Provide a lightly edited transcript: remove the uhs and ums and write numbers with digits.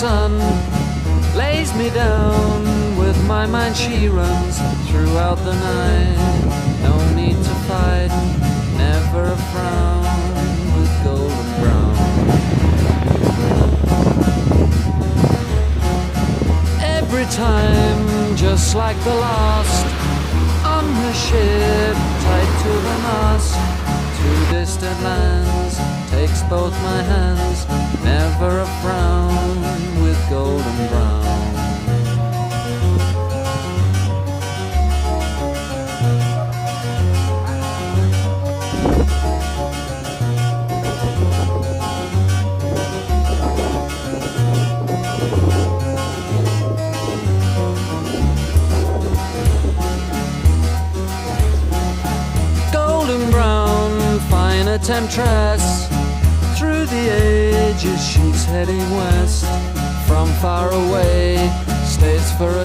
sun lays me down. With my mind she runs throughout the night. No need to fight, never a frown, with golden brown. Every time, just like the last, on her ship, tied to the mast, to distant lands, takes both my hands, never a frown, with golden brown. Golden brown, fine a temptress, through the ages she's heading west. From far away, stays for a